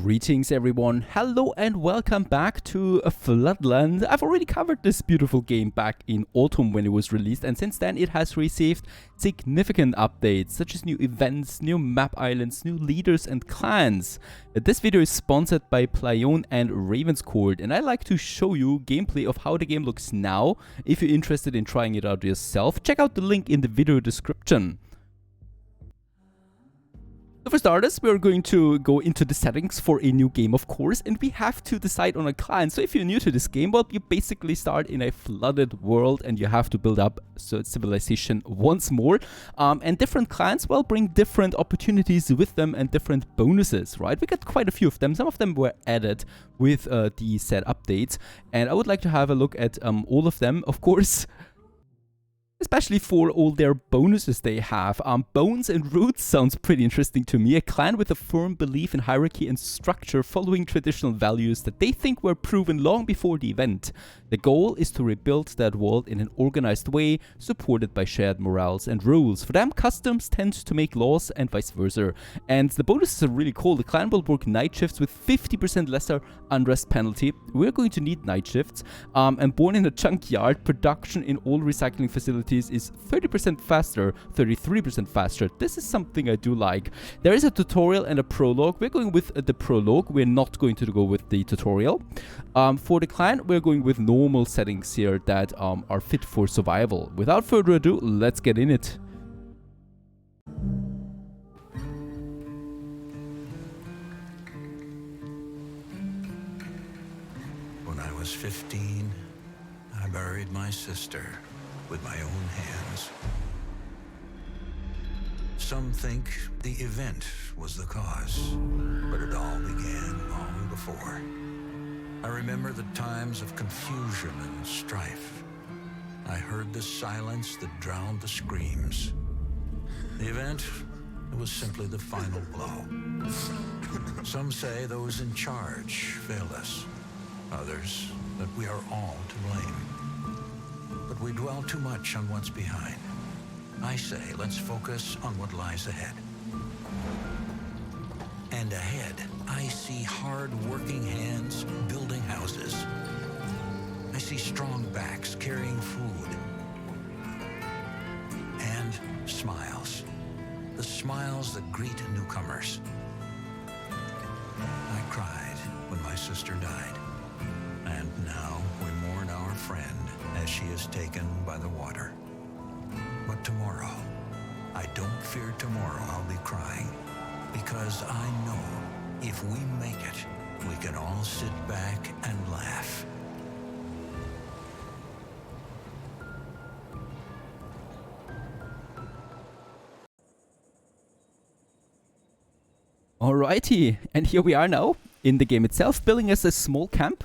Greetings everyone, hello and welcome back to Floodland. I've already covered this beautiful game back in autumn when it was released, and since then it has received significant updates such as new events, new map islands, new leaders and clans. This video is sponsored by Playon and Ravenscourt, and I like to show you gameplay of how the game looks now. If you're interested in trying it out yourself, check out the link in the video description. So for starters, we're going to go into the settings for a new game, of course, and we have to decide on a clan. So if you're new to this game, well, you basically start in a flooded world and you have to build up civilization once more. And different clans, well, bring different opportunities with them and different bonuses, right? We got quite a few of them. Some of them were added with the set updates, and I would like to have a look at all of them, of course. Especially for all their bonuses they have. Bones and Roots sounds pretty interesting to me. A clan with a firm belief in hierarchy and structure, following traditional values that they think were proven long before the event. The goal is to rebuild that world in an organized way, supported by shared morals and rules. For them, customs tend to make laws and vice versa. And the bonuses are really cool. The clan will work night shifts with 50% lesser unrest penalty. We're going to need night shifts. And born in a junkyard, production in all recycling facilities is 30% faster, 33% faster. This is something I do like. There is a tutorial and a prologue. We're going with the prologue. We're not going to go with the tutorial. For the clan, we're going with normal settings here that are fit for survival. Without further ado, let's get in it. When I was 15, I buried my sister with my own hands. Some think the event was the cause, but it all began long before. I remember the times of confusion and strife. I heard the silence that drowned the screams. The event, it was simply the final blow. Some say those in charge failed us. Others, that we are all to blame. But we dwell too much on what's behind. I say, let's focus on what lies ahead. And ahead, I see hard-working hands building houses. I see strong backs carrying food. And smiles. The smiles that greet newcomers. I cried when my sister died. And now we mourn our friend as she is taken by the water. But tomorrow, I don't fear tomorrow I'll be crying, because I know if we make it, we can all sit back and laugh. Alrighty, and here we are now in the game itself, building us a small camp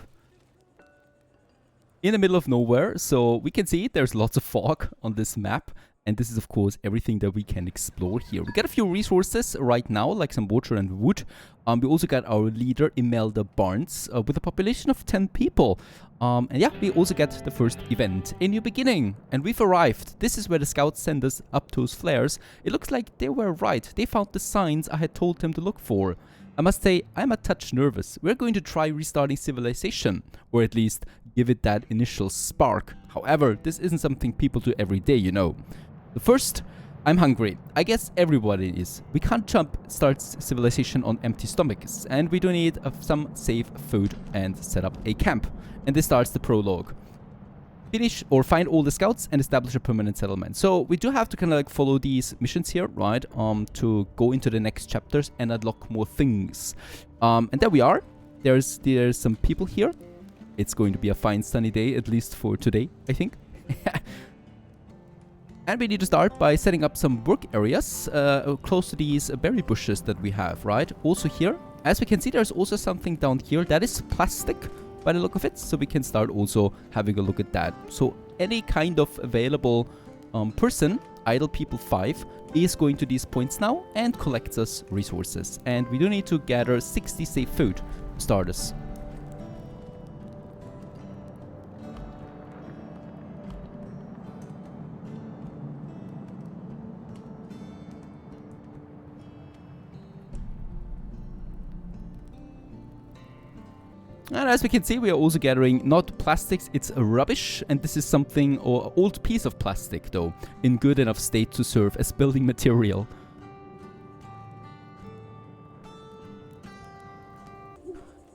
in the middle of nowhere. So we can see there's lots of fog on this map, and this is of course everything that we can explore here. We got a few resources right now, like some water and wood. We also got our leader Imelda Barnes with a population of 10 people. And yeah, we also get the first event, A New Beginning, and we've arrived. This is where the scouts send us up those flares. It looks like they were right. They found the signs I had told them to look for. I must say, I'm a touch nervous. We're going to try restarting civilization, or at least give it that initial spark. However, this isn't something people do every day, you know. But first, I'm hungry. I guess everybody is. We can't start civilization on empty stomachs, and we do need some safe food and set up a camp. And this starts the prologue. Finish or find all the scouts and establish a permanent settlement. So we do have to kind of like follow these missions here, right? To go into the next chapters and unlock more things. And there we are. There's some people here. It's going to be a fine sunny day, at least for today, I think. And we need to start by setting up some work areas close to these berry bushes that we have, right? Also here, as we can see, there's also something down here that is plastic by the look of it. So we can start also having a look at that. So any kind of available person, idle people 5, is going to these points now and collects us resources. And we do need to gather 60 safe food to start us. And as we can see, we are also gathering not plastics, it's rubbish. And this is something, or an old piece of plastic though, in good enough state to serve as building material.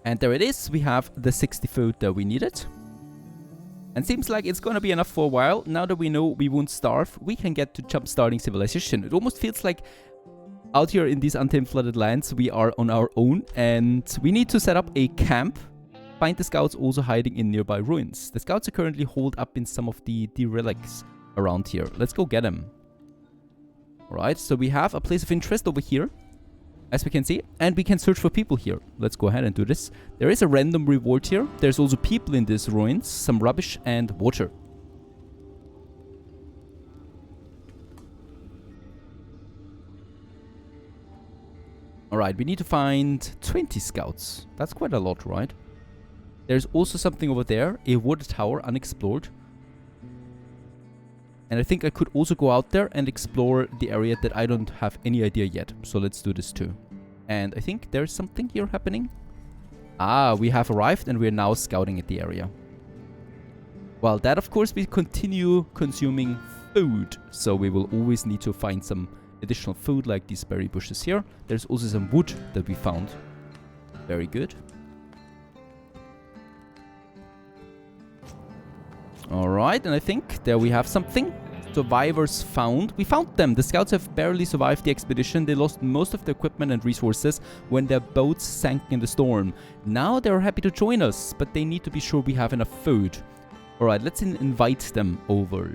And there it is, we have the 60 food that we needed. And seems like it's gonna be enough for a while. Now that we know we won't starve, we can get to jump-starting civilization. It almost feels like out here in these untamed flooded lands, we are on our own. And we need to set up a camp. Find the scouts also hiding in nearby ruins. The scouts are currently holed up in some of the relics around here. Let's go get them. Alright, so we have a place of interest over here, as we can see, and we can search for people here. Let's go ahead and do this. There is a random reward here. There's also people in these ruins, some rubbish and water. Alright, we need to find 20 scouts. That's quite a lot, right? There's also something over there, a water tower unexplored. And I think I could also go out there and explore the area that I don't have any idea yet. So let's do this too. And I think there's something here happening. Ah, we have arrived and we're now scouting at the area. Well, that of course we continue consuming food. So we will always need to find some additional food like these berry bushes here. There's also some wood that we found. Very good. Alright, and I think there we have something. Survivors found. We found them. The scouts have barely survived the expedition. They lost most of their equipment and resources when their boats sank in the storm. Now they're happy to join us, but they need to be sure we have enough food. Alright, let's invite them over.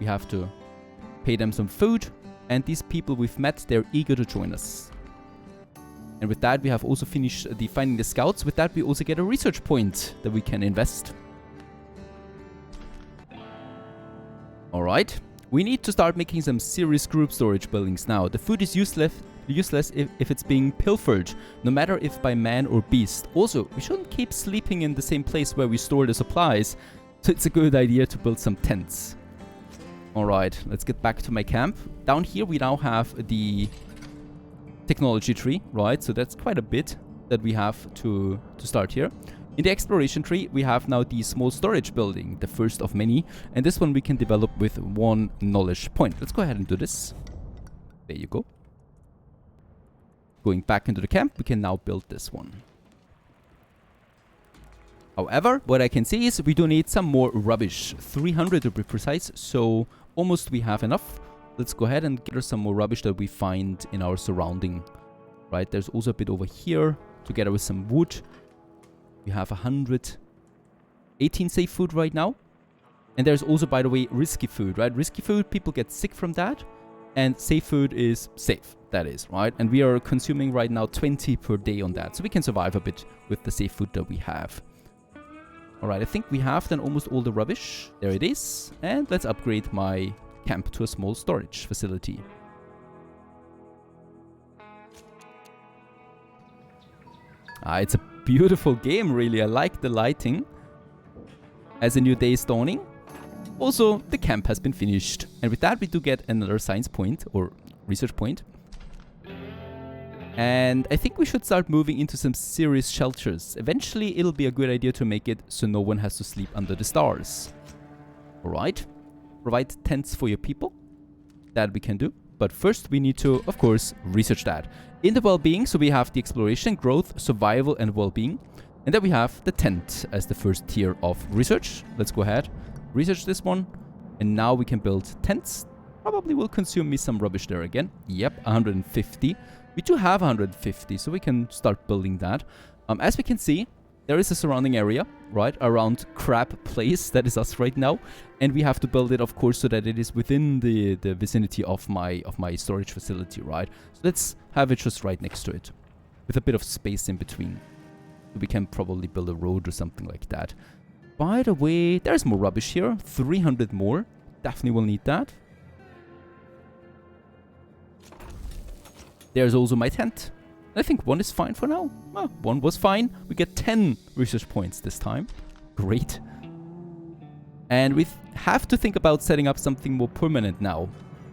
We have to pay them some food. And these people we've met, they're eager to join us. And with that, we have also finished the finding the scouts. With that, we also get a research point that we can invest. Alright, we need to start making some serious group storage buildings now. The food is useless if it's being pilfered, no matter if by man or beast. Also, we shouldn't keep sleeping in the same place where we store the supplies, so it's a good idea to build some tents. Alright, let's get back to my camp. Down here we now have the technology tree, right? So that's quite a bit that we have to start here. In the exploration tree, we have now the small storage building, the first of many. And this one we can develop with 1 knowledge point. Let's go ahead and do this. There you go. Going back into the camp, we can now build this one. However, what I can see is we do need some more rubbish. 300 to be precise, so almost we have enough. Let's go ahead and gather some more rubbish that we find in our surrounding. Right, there's also a bit over here, together with some wood. We have 118 safe food right now. And there's also, by the way, risky food, right? Risky food, people get sick from that. And safe food is safe, that is, right? And we are consuming right now 20 per day on that. So we can survive a bit with the safe food that we have. Alright, I think we have then almost all the rubbish. There it is. And let's upgrade my camp to a small storage facility. It's a beautiful game, really. I like the lighting. As a new day is dawning. Also, the camp has been finished. And with that, we do get another science point or research point. And I think we should start moving into some serious shelters. Eventually, it'll be a good idea to make it so no one has to sleep under the stars. Alright. Provide tents for your people. That we can do. But first, we need to, of course, research that. In the well-being, so we have the exploration, growth, survival, and well-being. And then we have the tent as the first tier of research. Let's go ahead, research this one. And now we can build tents. Probably will consume me some rubbish there again. Yep, 150. We do have 150, so we can start building that. As we can see, there is a surrounding area, right, around Crab Place. That is us right now. And we have to build it, of course, so that it is within the vicinity of my storage facility, right? So let's have it just right next to it, with a bit of space in between. We can probably build a road or something like that. By the way, there's more rubbish here. 300 more. Definitely will need that. There's also my tent. I think 1 is fine for now. Well, 1 was fine. We get 10 research points this time. Great. And we have to think about setting up something more permanent now.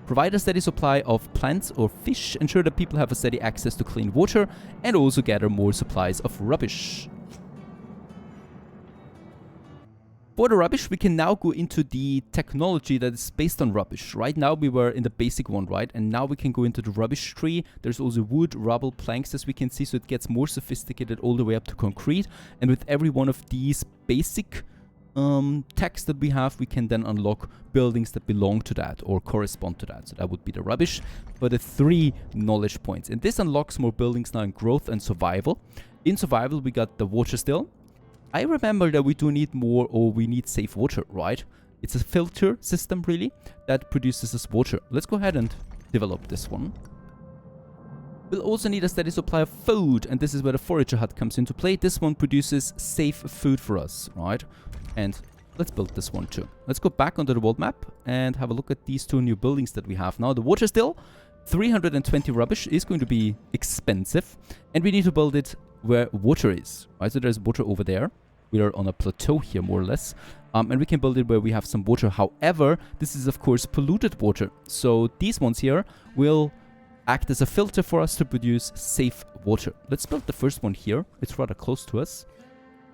Provide a steady supply of plants or fish. Ensure that people have a steady access to clean water. And also gather more supplies of rubbish. For the rubbish, we can now go into the technology that is based on rubbish. Right now, we were in the basic one, right? And now we can go into the rubbish tree. There's also wood, rubble, planks, as we can see. So it gets more sophisticated all the way up to concrete. And with every one of these basic text that we have, we can then unlock buildings that belong to that or correspond to that. So that would be the rubbish for the 3 knowledge points. And this unlocks more buildings now in growth and survival. In survival, we got the water still. I remember that we do need more, or we need safe water, right? It's a filter system, really, that produces us water. Let's go ahead and develop this one. We'll also need a steady supply of food, and this is where the forager hut comes into play. This one produces safe food for us, right? And let's build this one too. Let's go back onto the world map and have a look at these 2 new buildings that we have now. The water still, 320 rubbish is going to be expensive, and we need to build it where water is, right? So there's water over there. We are on a plateau here, more or less. And we can build it where we have some water. However, this is, of course, polluted water. So these ones here will act as a filter for us to produce safe water. Let's build the first one here. It's rather close to us.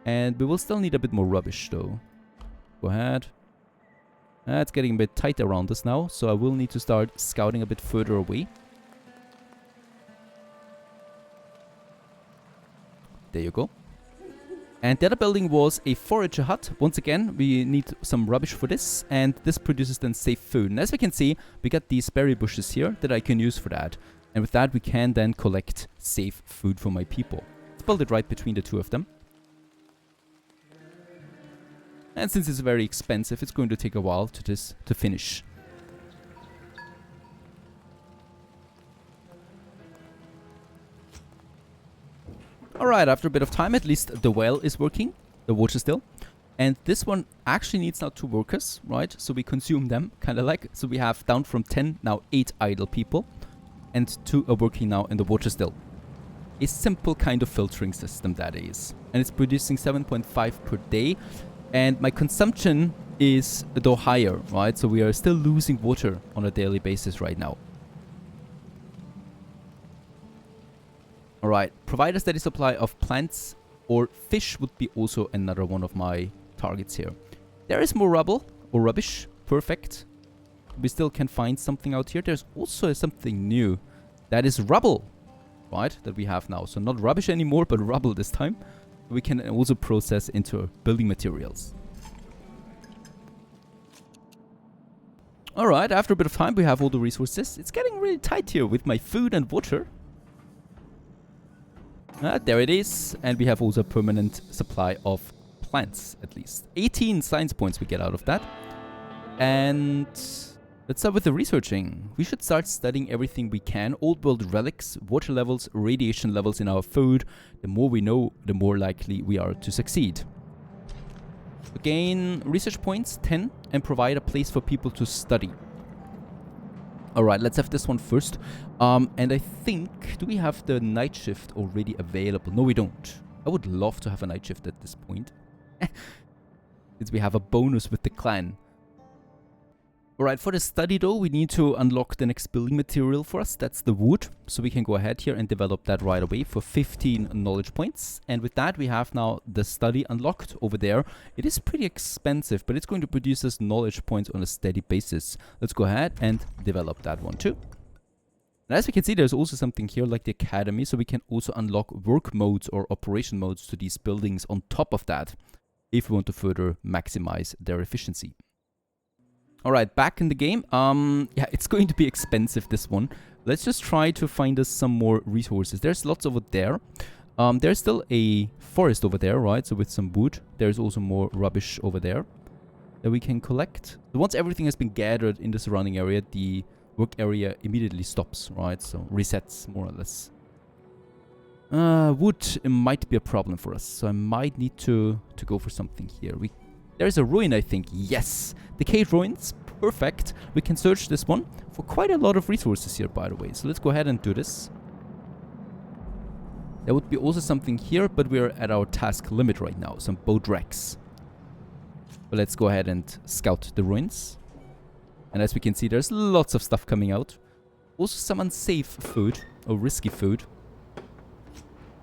And we will still need a bit more rubbish, though. Go ahead. It's getting a bit tight around us now, so I will need to start scouting a bit further away. There you go. And the other building was a forager hut. Once again, we need some rubbish for this, and this produces then safe food. And as we can see, we got these berry bushes here that I can use for that. And with that, we can then collect safe food for my people. Let's build it right between the 2 of them. And since it's very expensive, it's going to take a while to finish. Alright, after a bit of time, at least the well is working, the water still. And this one actually needs now 2 workers, right? So we consume them, kind of like. So we have down from 10, now 8 idle people. And 2 are working now in the water still. A simple kind of filtering system, that is. And it's producing 7.5 per day. And my consumption is, though, higher, right? So we are still losing water on a daily basis right now. Alright, provide a steady supply of plants or fish would be also another one of my targets here. There is more rubble or rubbish. Perfect. We still can find something out here. There's also something new. That is rubble, right? That we have now. So not rubbish anymore, but rubble this time. We can also process into building materials. Alright, after a bit of time, we have all the resources. It's getting really tight here with my food and water. There it is. And we have also a permanent supply of plants, at least. 18 science points we get out of that. And let's start with the researching. We should start studying everything we can. Old world relics, water levels, radiation levels in our food. The more we know, the more likely we are to succeed. Gain research points, 10, and provide a place for people to study. Alright, let's have this one first. And I think, do we have the night shift already available? No, we don't. I would love to have a night shift at this point. Since we have a bonus with the clan. Alright, for the study though, we need to unlock the next building material for us. That's the wood. So we can go ahead here and develop that right away for 15 knowledge points. And with that, we have now the study unlocked over there. It is pretty expensive, but it's going to produce us knowledge points on a steady basis. Let's go ahead and develop that one too. And as we can see, there's also something here like the academy. So we can also unlock work modes or operation modes to these buildings on top of that, if we want to further maximize their efficiency. Alright, back in the game. Yeah, it's going to be expensive, this one. Let's just try to find us some more resources. There's lots over there. There's still a forest over there, right? So with some wood. There's also more rubbish over there that we can collect. So once everything has been gathered in the surrounding area, the work area immediately stops, right? So resets, more or less. Wood might be a problem for us. So I might need to go for something here. There's a ruin, I think. Yes! Decayed ruins. Perfect. We can search this one for quite a lot of resources here, by the way. So let's go ahead and do this. There would be also something here, but we're at our task limit right now. Some boat wrecks. But let's go ahead and scout the ruins. And as we can see, there's lots of stuff coming out. Also some unsafe food, or risky food.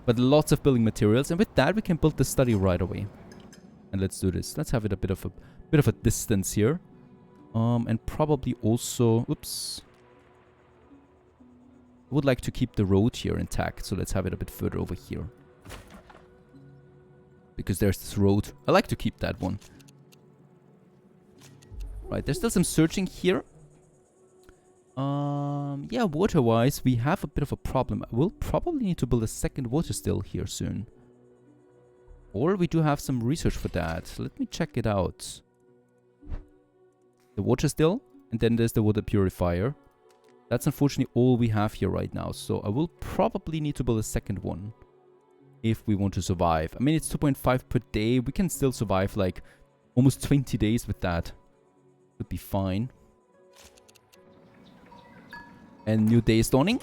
But lots of building materials. And with that, we can build the study right away. And let's do this. Let's have it a bit of a distance here. And probably also, oops. I would like to keep the road here intact, so let's have it a bit further over here. Because there's this road. I like to keep that one. Right, there's still some searching here. Yeah, water-wise, we have a bit of a problem. We'll probably need to build a second water still here soon. Or we do have some research for that. Let me check it out. The water still, and then there's the water purifier. That's unfortunately all we have here right now. So I will probably need to build a second one if we want to survive. I mean, it's 2.5 per day. We can still survive like almost 20 days with that. Would be fine. And new day is dawning.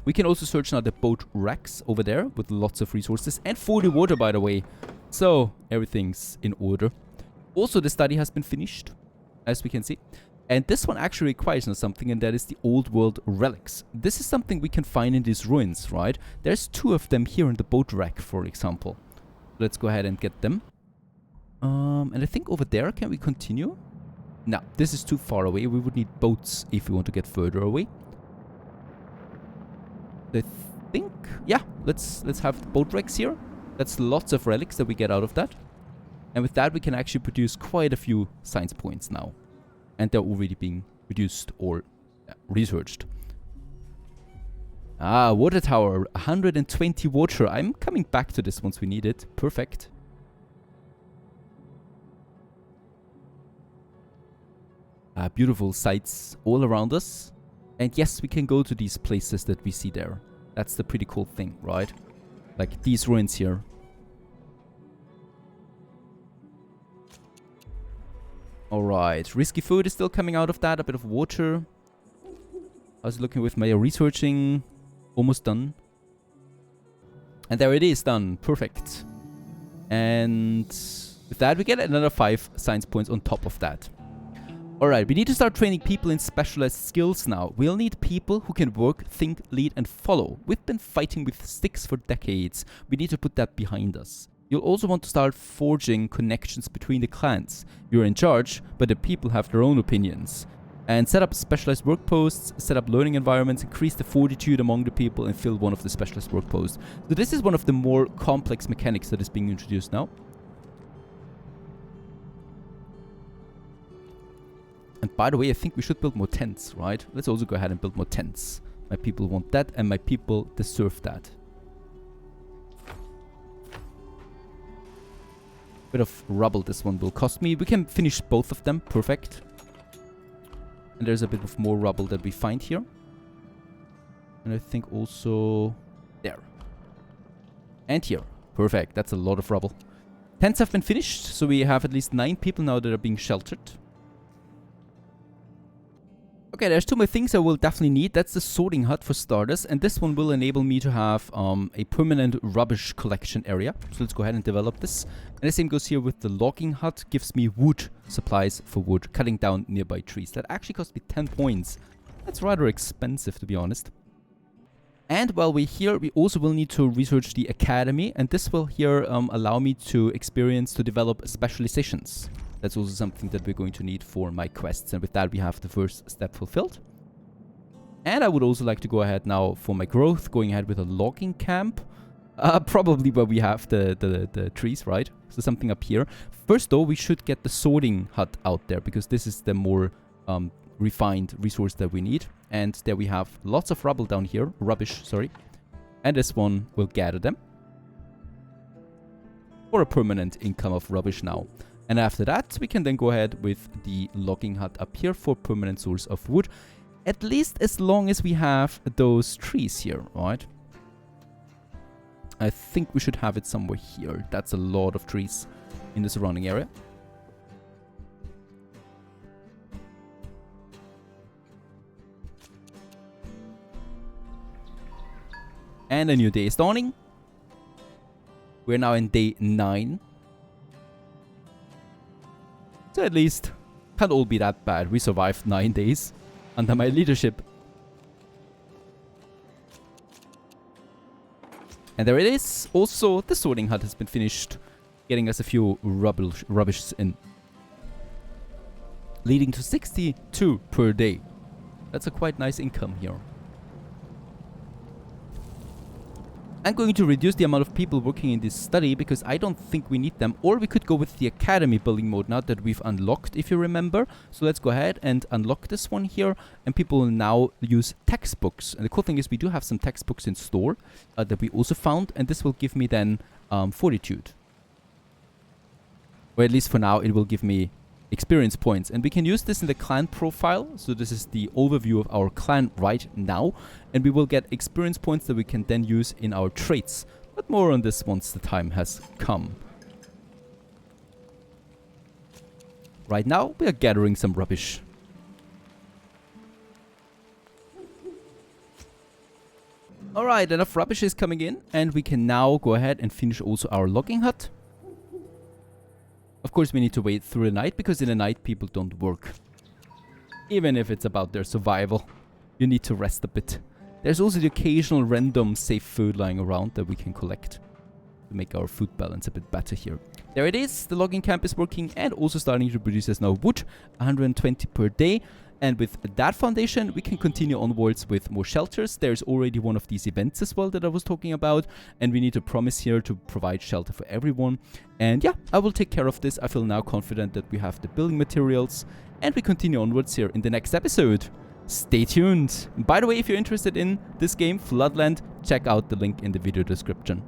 We can also search now the boat wrecks over there with lots of resources. And 40 water, by the way. So everything's in order. Also, the study has been finished, as we can see. And this one actually requires something, and that is the old world relics. This is something we can find in these ruins, right? There's 2 of them here in the boat wreck, for example. Let's go ahead and get them. And I think over there, can we continue? No, this is too far away. We would need boats if we want to get further away. I think, yeah, let's have the boat wrecks here. That's lots of relics that we get out of that. And with that, we can actually produce quite a few science points now. And they're already being produced or researched. Ah, water tower, 120 water. I'm coming back to this once we need it. Perfect. Beautiful sights all around us. And yes, we can go to these places that we see there. That's the pretty cool thing, right? Like these ruins here. Alright, risky food is still coming out of that. A bit of water. I was looking with my researching. Almost done. And there it is, done. Perfect. And with that, we get another 5 science points on top of that. Alright, we need to start training people in specialized skills now. We'll need people who can work, think, lead, and follow. We've been fighting with sticks for decades. We need to put that behind us. You'll also want to start forging connections between the clans. You're in charge, but the people have their own opinions. And set up specialized work posts, set up learning environments, increase the fortitude among the people, and fill one of the specialized work posts. So this is one of the more complex mechanics that is being introduced now. And by the way, I think we should build more tents, right? Let's also go ahead and build more tents. My people want that, and my people deserve that. Bit of rubble this one will cost me. We can finish both of them. Perfect. And there's a bit of more rubble that we find here. And I think also there. And here. Perfect. That's a lot of rubble. Tents have been finished, so we have at least 9 people now that are being sheltered. Okay, there's 2 more things I will definitely need. That's the sorting hut for starters, and this one will enable me to have a permanent rubbish collection area. So let's go ahead and develop this. And the same goes here with the logging hut. Gives me wood supplies for wood, cutting down nearby trees. That actually cost me 10 points. That's rather expensive, to be honest. And while we're here, we also will need to research the academy, and this will here allow me to develop specializations. That's also something that we're going to need for my quests. And with that, we have the first step fulfilled. And I would also like to go ahead now for my growth, going ahead with a logging camp. Probably where we have the trees, right? So something up here. First, though, we should get the sorting hut out there, because this is the more refined resource that we need. And there we have lots of rubble down here. Rubbish, sorry. And this one will gather them. For a permanent income of rubbish now. And after that, we can then go ahead with the logging hut up here for permanent source of wood. At least as long as we have those trees here, right? I think we should have it somewhere here. That's a lot of trees in the surrounding area. And a new day is dawning. We're now in day 9. So at least, can't all be that bad. We survived 9 days under my leadership. And there it is. Also, the sorting hut has been finished. getting us a few rubbish in. Leading to 62 per day. That's a quite nice income here. I'm going to reduce the amount of people working in this study because I don't think we need them. Or we could go with the academy building mode now that we've unlocked, if you remember. So let's go ahead and unlock this one here. And people will now use textbooks. And the cool thing is we do have some textbooks in store that we also found. And this will give me then fortitude. Or at least for now it will give me experience points, and we can use this in the clan profile. So this is the overview of our clan right now, and we will get experience points that we can then use in our traits, but more on this once the time has come. Right now we are gathering some rubbish. Alright, enough rubbish is coming in, and we can now go ahead and finish also our logging hut. Of course, we need to wait through the night, because in the night people don't work. Even if it's about their survival, you need to rest a bit. There's also the occasional random safe food lying around that we can collect to make our food balance a bit better here. There it is, the logging camp is working and also starting to produce us now wood, 120 per day. And with that foundation, we can continue onwards with more shelters. There's already one of these events as well that I was talking about. And we need to promise here to provide shelter for everyone. And yeah, I will take care of this. I feel now confident that we have the building materials. And we continue onwards here in the next episode. Stay tuned. By the way, if you're interested in this game, Floodland, check out the link in the video description.